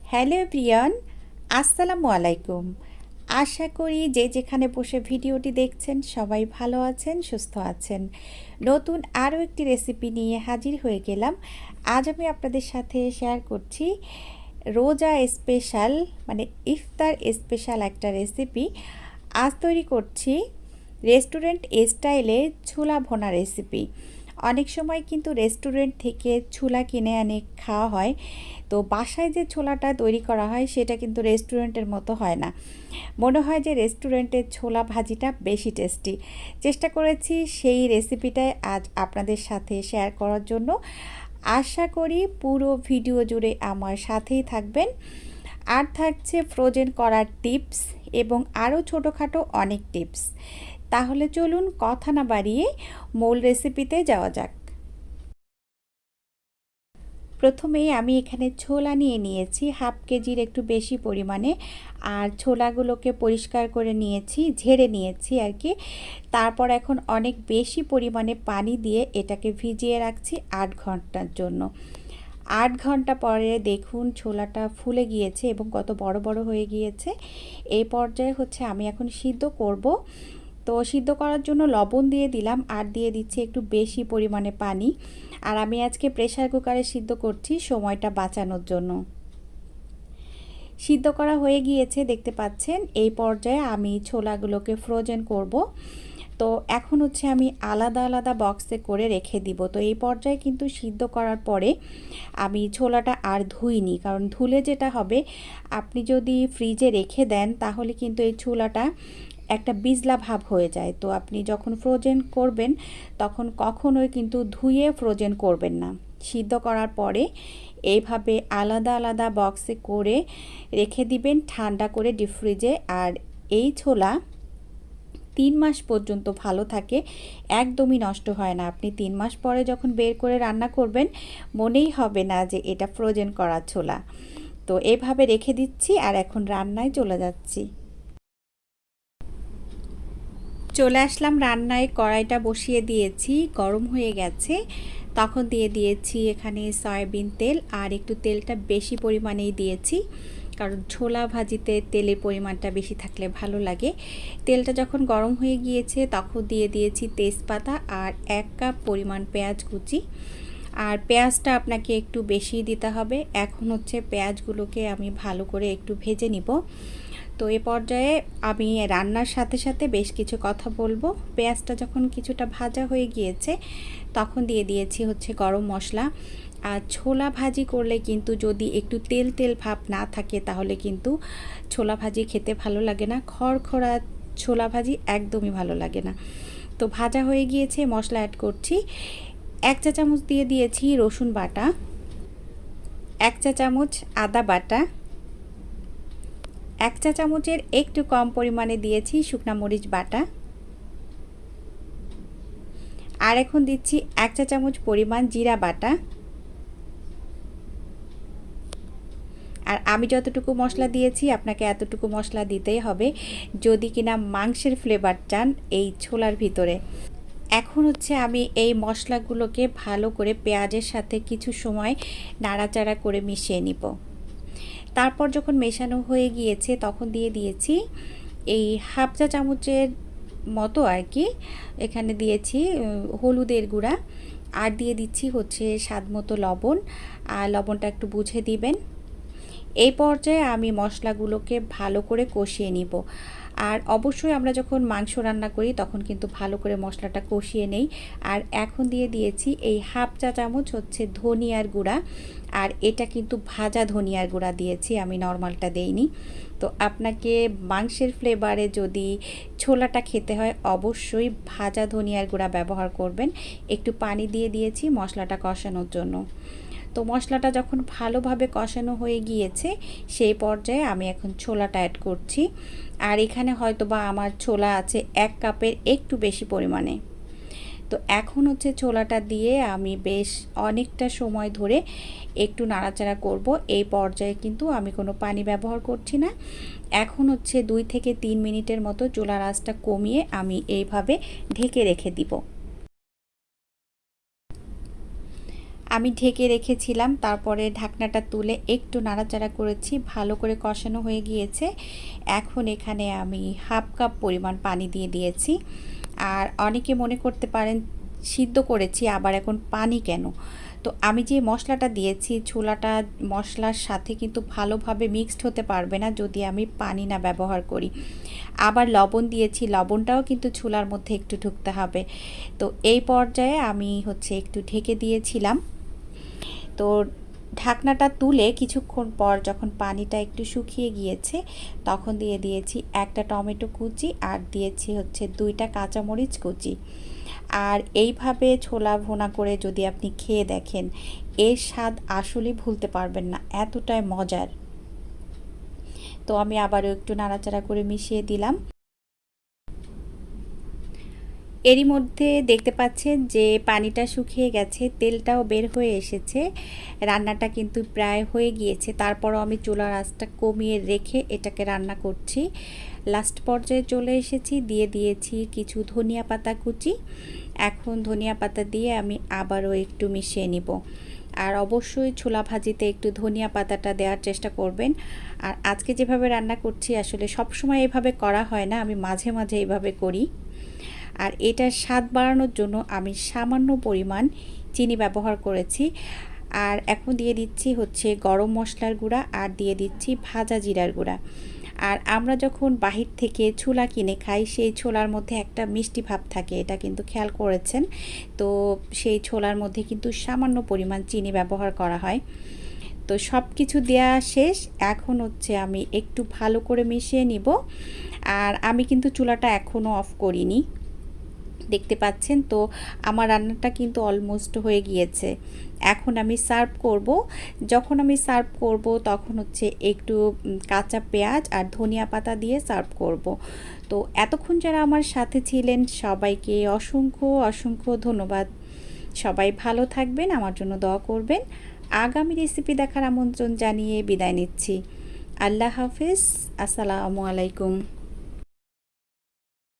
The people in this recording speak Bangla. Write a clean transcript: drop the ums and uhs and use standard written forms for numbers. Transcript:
হ্যালো এভরিওয়ান, আসসালামু আলাইকুম। আশা করি যে যেখানে বসে ভিডিওটি দেখছেন সবাই ভালো আছেন, সুস্থ আছেন। নতুন আরও একটি রেসিপি নিয়ে হাজির হয়ে গেলাম। আজ আমি আপনাদের সাথে শেয়ার করছি রোজা স্পেশাল মানে ইফতার স্পেশাল একটা রেসিপি। আজ তৈরি করছি রেস্টুরেন্ট স্টাইলে ছোলা ভোনা রেসিপি। অনেক সময় কিন্তু রেস্টুরেন্ট থেকে ছোলা কিনে আনে খাওয়া হয়, তো বাসায় যে ছোলাটা তৈরি করা হয় সেটা কিন্তু রেস্টুরেন্টের মতো হয় না। মনে হয় যে রেস্টুরেন্টের ছোলা ভাজিটা বেশি টেস্টি। চেষ্টা করেছি সেই রেসিপিটাই আজ আপনাদের সাথে শেয়ার করার জন্য। আশা করি পুরো ভিডিও জুড়ে আমার সাথেই থাকবেন। আর থাকছে ফ্রোজেন করার টিপস এবং আরও ছোটোখাটো অনেক টিপস। তাহলে চলুন কথা না বাড়িয়ে মূল রেসিপিতে যাওয়া যাক। প্রথমেই আমি এখানে ছোলা নিয়ে নিয়েছি হাফ কেজির একটু বেশি পরিমাণে। আর ছোলাগুলোকে পরিষ্কার করে নিয়েছি, ঝেড়ে নিয়েছি আর কি। তারপর এখন অনেক বেশি পরিমাণে পানি দিয়ে এটাকে ভিজিয়ে রাখছি 8 ঘন্টার জন্য। 8 ঘন্টা পরে দেখুন ছোলাটা ফুলে গিয়েছে এবং কত বড় বড় হয়ে গিয়েছে। এই পর্যায়ে হচ্ছে আমি এখন সিদ্ধ করব। তো সিদ্ধ করার জন্য লবণ দিয়ে দিলাম আর দিয়ে দিচ্ছি একটু বেশি পরিমাণে পানি। আর আমি আজকে প্রেসার কুকারে সিদ্ধ করছি সময়টা বাঁচানোর জন্য। সিদ্ধ করা হয়ে গিয়েছে দেখতে পাচ্ছেন। এই পর্যায়ে আমি ছোলাগুলোকে ফ্রোজেন করব। তো এখন হচ্ছে আমি আলাদা আলাদা বক্সে করে রেখে দিব। তো এই পর্যায়ে কিন্তু সিদ্ধ করার পরে আমি ছোলাটা আর ধুইনি, কারণ ধুলে যেটা হবে আপনি যদি ফ্রিজে রেখে দেন তাহলে কিন্তু এই ছোলাটা একটা বিজলা ভাব হয়ে যায়। তো আপনি যখন ফ্রোজেন করবেন তখন কখনোই কিন্তু ধুয়ে ফ্রোজেন করবেন না। সিদ্ধ করার পরে এইভাবে আলাদা আলাদা বক্সে করে রেখে দিবেন ঠান্ডা করে ডিপ ফ্রিজে। আর এই ছোলা 3 মাস পর্যন্ত ভালো থাকে, একদমই নষ্ট হয় না। আপনি 3 মাস পরে যখন বের করে রান্না করবেন মনেই হবে না যে এটা ফ্রোজেন করা ছোলা। তো এইভাবে রেখে দিচ্ছি আর এখন রান্নায় চলে যাচ্ছি। চলে আসলাম রান্নায়, কড়াইটা বসিয়ে দিয়েছি, গরম হয়ে গেছে। তখন দিয়ে দিয়েছি এখানে সয়াবিন তেল, আর একটু তেলটা বেশি পরিমাণেই দিয়েছি কারণ ছোলা ভাজিতে তেলের পরিমাণটা বেশি থাকলে ভালো লাগে। তেলটা যখন গরম হয়ে গিয়েছে তখন দিয়ে দিয়েছি তেজপাতা আর 1 কাপ পরিমাণ পেঁয়াজ কুচি। আর পেঁয়াজটা আপনাকে একটু বেশি দিতে হবে। এখন হচ্ছে পেঁয়াজগুলোকে আমি ভালো করে একটু ভেজে নিব। তো এ পর্যায়ে আমি রান্নার সাথে সাথে বেশ কিছু কথা বলবো। পেঁয়াজটা যখন কিছুটা ভাজা হয়ে গিয়েছে তখন দিয়ে দিয়েছি হচ্ছে গরম মশলা। আর ছোলা ভাজি করলে কিন্তু যদি একটু তেল তেল ভাব না থাকে তাহলে কিন্তু ছোলা ভাজি খেতে ভালো লাগে না। খড়খড়া ছোলা ভাজি একদমই ভালো লাগে না। তো ভাজা হয়ে গিয়েছে, মশলা অ্যাড করছি। 1 চা চামচ দিয়ে দিয়েছি রসুন বাটা, 1 চা চামচ আদা বাটা, 1 চা চামচের একটু কম পরিমাণে দিয়েছি শুকনা মরিচ বাটা। আর এখন দিচ্ছি 1 চা চামচ পরিমাণ জিরা বাটা। আর আমি যতটুকু মশলা দিয়েছি আপনাকে এতটুকু মশলা দিতেই হবে যদি কিনা মাংসের ফ্লেভার চান এই ছোলার ভিতরে। এখন হচ্ছে আমি এই মশলাগুলোকে ভালো করে পেঁয়াজের সাথে কিছু সময় নাড়াচাড়া করে মিশিয়ে নিব। তারপর যখন মেশানো হয়ে গিয়েছে তখন দিয়ে দিয়েছি এই হাফ চা চামচের মতো আর কি, এখানে দিয়েছি হলুদের গুঁড়া। আর দিয়ে দিচ্ছি হচ্ছে স্বাদ মতো লবণ, আর লবণটা একটু বুঝে দিবেন। এই পর্যায়ে আমি মশলাগুলোকে ভালো করে কষিয়ে নিব। আর অবশ্যই আমরা যখন মাংস রান্না করি তখন কিন্তু ভালো করে মশলাটা কষিয়ে নেই। আর এখন দিয়ে দিয়েছি এই হাফ চা চামচ হচ্ছে ধনিয়ার গুঁড়া। আর এটা কিন্তু ভাজা ধনিয়ার গুঁড়া দিয়েছি, আমি নর্মালটা দেইনি। তো আপনাকে মাংসের ফ্লেভারে যদি ছোলাটা খেতে হয় অবশ্যই ভাজা ধনিয়ার গুঁড়া ব্যবহার করবেন। একটু পানি দিয়ে দিয়েছি মশলাটা কষানোর জন্য। তো মশলাটা যখন ভালোভাবে কষানো হয়ে গিয়েছে সেই পর্যায়ে আমি এখন ছোলাটা অ্যাড করছি। আর এখানে হয়তো বা আমার ছোলা আছে 1 কাপের একটু বেশি পরিমাণে। তো এখন হচ্ছে ছোলাটা দিয়ে আমি বেশ অনেকটা সময় ধরে একটু নাড়াচাড়া করব। এই পর্যায়ে কিন্তু আমি কোনো পানি ব্যবহার করছি না। এখন হচ্ছে 2 থেকে 3 মিনিটের মতো চুলার আঁচটা কমিয়ে আমি এইভাবে ঢেকে রেখে দিব। আমি ঢেকে রেখেছিলাম, তারপরে ঢাকনাটা তুলে একটু নাড়াচাড়া করেছি, ভালো করে কষানো হয়ে গিয়েছে। এখন এখানে আমি হাফ কাপ পরিমাণ পানি দিয়ে দিয়েছি। আর অনেকে মনে করতে পারেন সিদ্ধ করেছি আবার এখন পানি কেন, তো আমি যে মশলাটা দিয়েছি ছোলাটা মশলার সাথে কিন্তু ভালোভাবে মিক্সড হতে পারবে না যদি আমি পানি না ব্যবহার করি। আবার লবণ দিয়েছি, লবণটাও কিন্তু ছোলার মধ্যে একটু ঢুকতে হবে। তো এই পর্যায়ে আমি একটু ঢেকে দিয়েছিলাম। তো ঢাকনাটা তুলে কিছুক্ষণ পর যখন পানিটা একটু শুকিয়ে গিয়েছে তখন দিয়ে দিয়েছি একটা টমেটো কুচি আর দিয়েছি 2টা কাঁচামরিচ কুচি। আর এইভাবে ছোলা ভুনা করে যদি আপনি খেয়ে দেখেন এর স্বাদ আসলেই ভুলতে পারবেন না, এতটাই মজার। তো আমি আবারও একটু নাড়াচাড়া করে মিশিয়ে দিলাম। এরই মধ্যে দেখতে পাচ্ছেন যে পানিটা শুকিয়ে গেছে, তেলটাও বের হয়ে এসেছে, রান্নাটা কিন্তু প্রায় হয়ে গিয়েছে। তারপরও আমি চুলার আঁচটা কমিয়ে রেখে এটাকে রান্না করছি। লাস্ট পর্যায়ে চলে এসেছি, দিয়ে দিয়েছি কিছু ধনিয়া পাতা কুচি। এখন ধনিয়া পাতা দিয়ে আমি আবারও একটু মিশিয়ে নিব। আর অবশ্যই ছোলা ভাজিতে একটু ধনিয়া পাতাটা দেওয়ার চেষ্টা করবেন। আর আজকে যেভাবে রান্না করছি আসলে সবসময় এভাবে করা হয় না, আমি মাঝে মাঝে এইভাবে করি। আর এটার স্বাদ বাড়ানোর জন্য আমি সামান্য পরিমাণ চিনি ব্যবহার করেছি। আর এখন দিয়ে দিচ্ছি গরম মশলার গুঁড়া আর দিয়ে দিচ্ছি ভাজা জিরার গুঁড়া। আর আমরা যখন বাহির থেকে ছোলা কিনে খাই সেই ছোলার মধ্যে একটা মিষ্টি ভাব থাকে, এটা কিন্তু খেয়াল করেছেন। তো সেই ছোলার মধ্যে কিন্তু সামান্য পরিমাণ চিনি ব্যবহার করা হয়। তো সব কিছু দেওয়া শেষ, এখন আমি একটু ভালো করে মিশিয়ে নিব। আর আমি কিন্তু চুলাটা এখনও অফ করিনি, দেখতে পাচ্ছেন। তো আমার রান্নাটা কিন্তু অলমোস্ট হয়ে গিয়েছে। এখন আমি সার্ভ করব। যখন আমি সার্ভ করব তখন একটু কাঁচা পেঁয়াজ আর ধনিয়া পাতা দিয়ে সার্ভ করব। তো এতক্ষণ যারা আমার সাথে ছিলেন সবাইকে অসংখ্য অসংখ্য ধন্যবাদ। সবাই ভালো থাকবেন, আমার জন্য দোয়া করবেন। আগামী রেসিপি দেখার আমন্ত্রণ জানিয়ে বিদায় নিচ্ছি। আল্লাহ হাফেজ, আসসালামু আলাইকুম।